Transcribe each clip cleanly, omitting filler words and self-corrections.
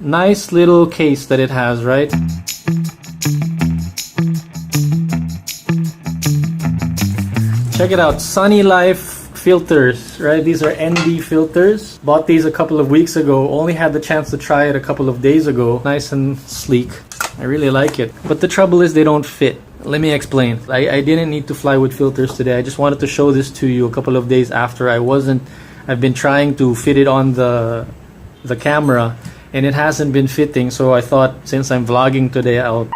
Nice little case that it has, right? Check it out, SUNNYIFE filters, right? These are ND filters. Bought these a couple of weeks ago. Only had the chance to try it a couple of days ago. Nice and sleek. I really like it. But the trouble is they don't fit. Let me explain. I didn't need to fly with filters today. I just wanted to show this to you a couple of days after. I've been trying to fit it on the camera and it hasn't been fitting. So I thought since I'm vlogging today, I'll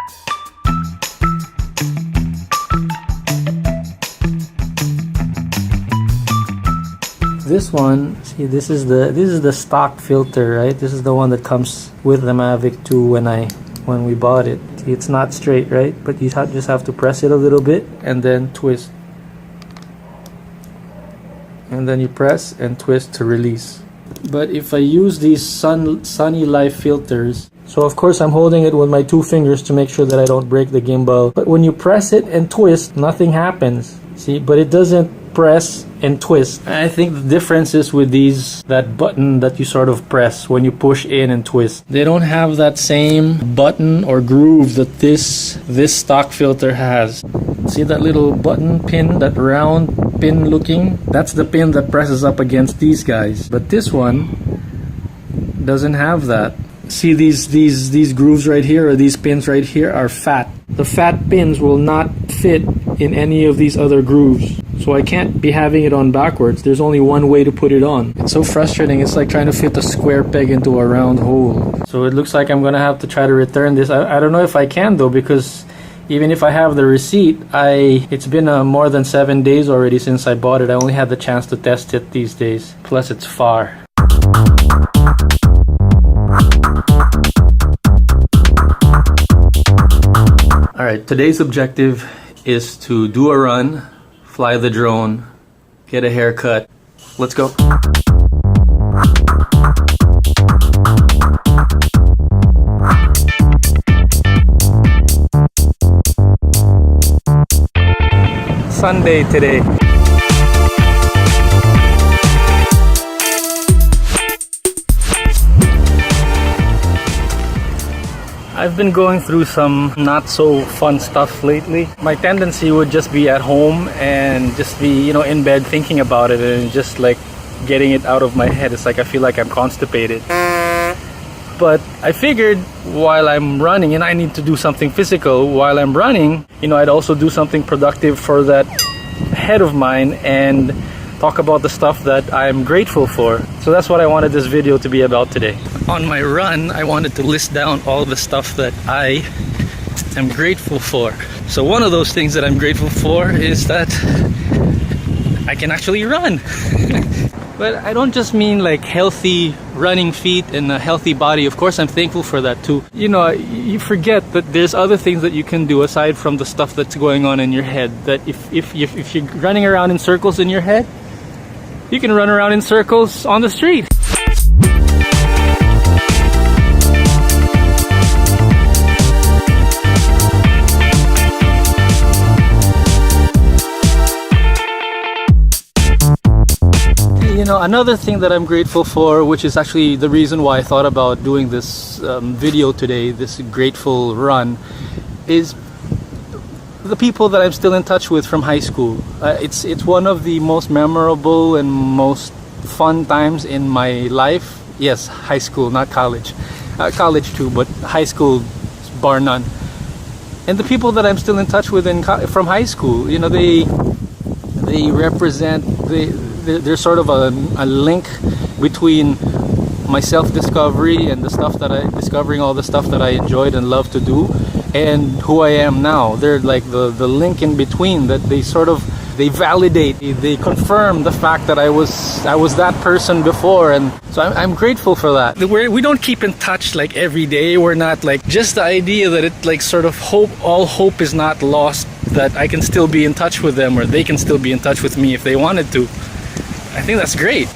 this one, see, this is the stock filter, right? This is the one that comes with the Mavic 2 when we bought it. See, it's not straight, right? But you just have to press it a little bit and then twist. And then you press and twist to release. But if I use these SUNNYIFE filters, so of course I'm holding it with my 2 fingers to make sure that I don't break the gimbal. But when you press it and twist, nothing happens. See, but it doesn't press and twist. I think the difference is with these, that button that you sort of press when you push in and twist. They don't have that same button or groove that this stock filter has. See that little button pin, that round pin looking? That's the pin that presses up against these guys. But this one doesn't have that. See these grooves right here, or these pins right here, are fat. The fat pins will not fit in any of these other grooves. So I can't be having it on backwards. There's only one way to put it on. It's so frustrating. It's like trying to fit a square peg into a round hole. So it looks like I'm gonna have to try to return this. I don't know if I can though, because even if I have the receipt, it's been more than 7 days already since I bought it. I only had the chance to test it these days. Plus it's far. Alright, today's objective is to do a run, fly the drone, get a haircut. Let's go. Sunday today. I've been going through some not so fun stuff lately. My tendency would just be at home and just be, you know, in bed thinking about it and just like getting it out of my head. It's like I feel like I'm constipated. But I figured while I'm running, and I need to do something physical while I'm running, you know, I'd also do something productive for that head of mine and talk about the stuff that I'm grateful for. So that's what I wanted this video to be about today. On my run, I wanted to list down all the stuff that I am grateful for. So one of those things that I'm grateful for is that I can actually run. But I don't just mean like healthy running feet and a healthy body. Of course, I'm thankful for that too. You know, you forget that there's other things that you can do aside from the stuff that's going on in your head. That if you're running around in circles in your head, you can run around in circles on the street. You know, another thing that I'm grateful for, which is actually the reason why I thought about doing this video today, this grateful run, is the people that I'm still in touch with from high school. It's one of the most memorable and most fun times in my life. Yes, high school, not college. College too, but high school bar none. And the people that I'm still in touch with from high school, you know, they represent, there's sort of a link between my self-discovery and the stuff that discovering all the stuff that I enjoyed and loved to do, and who I am now. They're like the link in between, that they validate, they confirm the fact that I was that person before, and so I'm grateful for that. We don't keep in touch like every day. We're not like, just the idea that it like sort of all hope is not lost, that I can still be in touch with them, or they can still be in touch with me if they wanted to. I think that's great.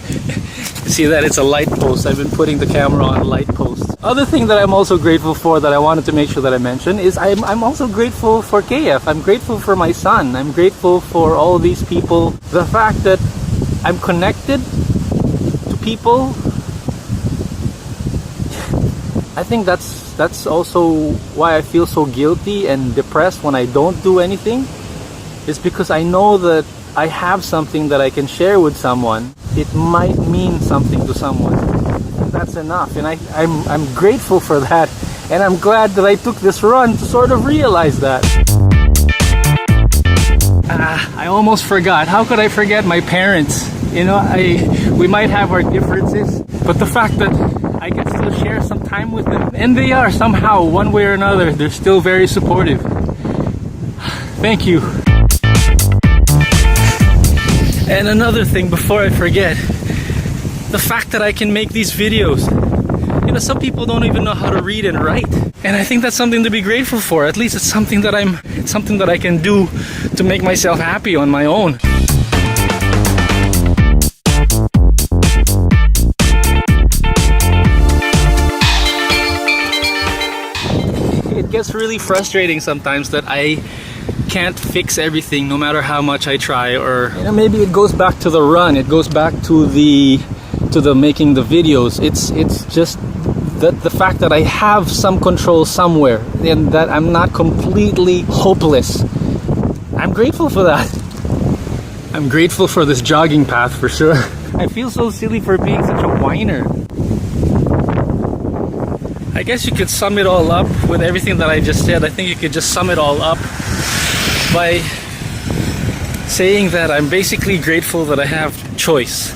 You see that? It's a light post. I've been putting the camera on light posts. Other thing that I'm also grateful for that I wanted to make sure that I mention is I'm also grateful for KF. I'm grateful for my son. I'm grateful for all these people. The fact that I'm connected to people I think that's also why I feel so guilty and depressed when I don't do anything. It's because I know that I have something that I can share with someone. It might mean something to someone. And that's enough. And I'm grateful for that. And I'm glad that I took this run to sort of realize that. I almost forgot. How could I forget my parents? You know, we might have our differences, but the fact that I can still share some time with them, and they are somehow, one way or another, they're still very supportive. Thank you. And another thing before I forget, the fact that I can make these videos. You know, some people don't even know how to read and write, and I think that's something to be grateful for. At least it's something that I can do to make myself happy on my own. It gets really frustrating sometimes that I can't fix everything no matter how much I try, or you know, maybe it goes back to the run, it goes back to the making the videos. It's just that the fact that I have some control somewhere and that I'm not completely hopeless. I'm grateful for that. I'm grateful for this jogging path for sure. I feel so silly for being such a whiner. I guess you could sum it all up with everything that I just said. I think you could just sum it all up by saying that I'm basically grateful that I have choice.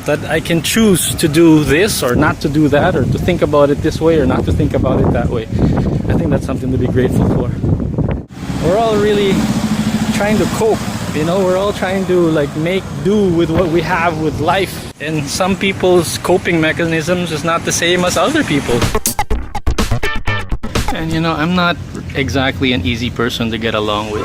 That I can choose to do this or not to do that, or to think about it this way or not to think about it that way. I think that's something to be grateful for. We're all really trying to cope, you know, we're all trying to like make do with what we have with life. And some people's coping mechanisms is not the same as other people. And you know, I'm not exactly an easy person to get along with.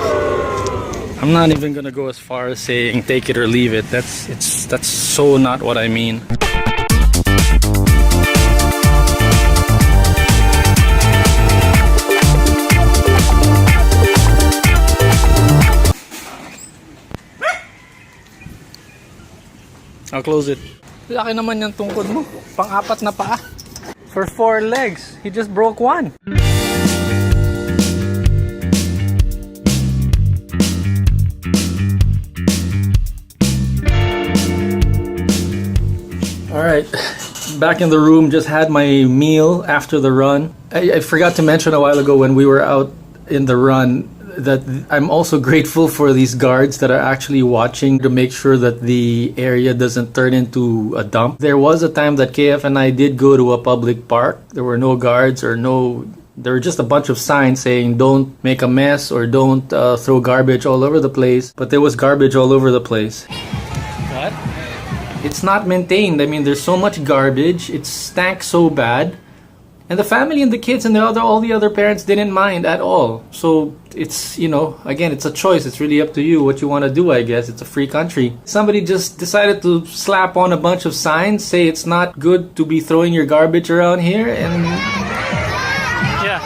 I'm not even gonna go as far as saying take it or leave it. That's so not what I mean. I'll close it. Laki naman yung tungkod mo. Pang-apat na paa. For 4 legs, he just broke 1. Alright, back in the room, just had my meal after the run. I forgot to mention a while ago when we were out in the run that I'm also grateful for these guards that are actually watching to make sure that the area doesn't turn into a dump. There was a time that KF and I did go to a public park. There were no guards or there were just a bunch of signs saying don't make a mess or don't throw garbage all over the place. But there was garbage all over the place. What? It's not maintained. I mean, there's so much garbage. It stank so bad. And the family and the kids and all the other parents didn't mind at all. So it's, you know, again, it's a choice. It's really up to you what you want to do, I guess. It's a free country. Somebody just decided to slap on a bunch of signs, say it's not good to be throwing your garbage around here, and yeah.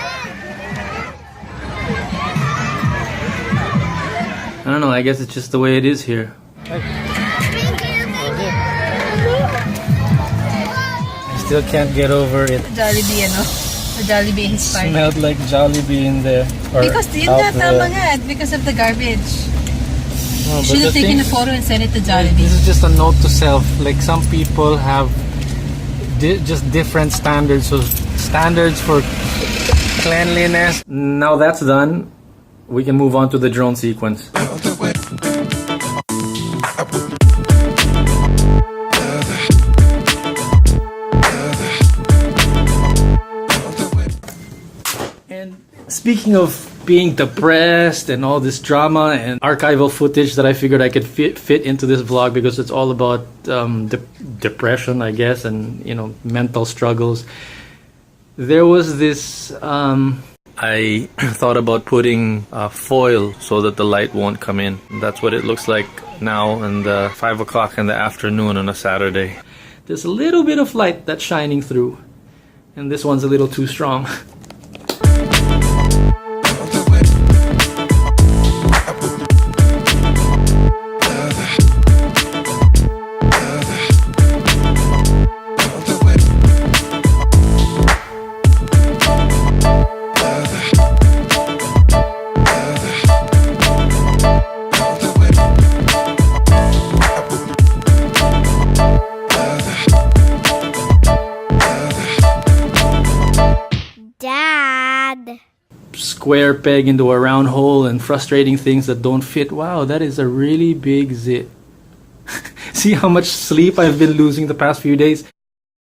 I don't know, I guess it's just the way it is here. Still can't get over it. Jollibee, ano? The Jollibee inspired. Smelled like Jollibee in there. Because yun nga, tama nga, because of the garbage. No, should have taken a photo and sent it to Jollibee. This is just a note to self. Like, some people have just different standards. So standards for cleanliness. Now that's done, we can move on to the drone sequence. Speaking of being depressed and all this drama and archival footage that I figured I could fit into this vlog because it's all about depression, I guess, and, you know, mental struggles. There was this, I thought about putting foil so that the light won't come in. That's what it looks like now, and 5 o'clock in the afternoon on a Saturday. There's a little bit of light that's shining through, and this one's a little too strong. square peg into a round hole and frustrating things that don't fit. Wow, that is a really big zit. See how much sleep I've been losing the past few days?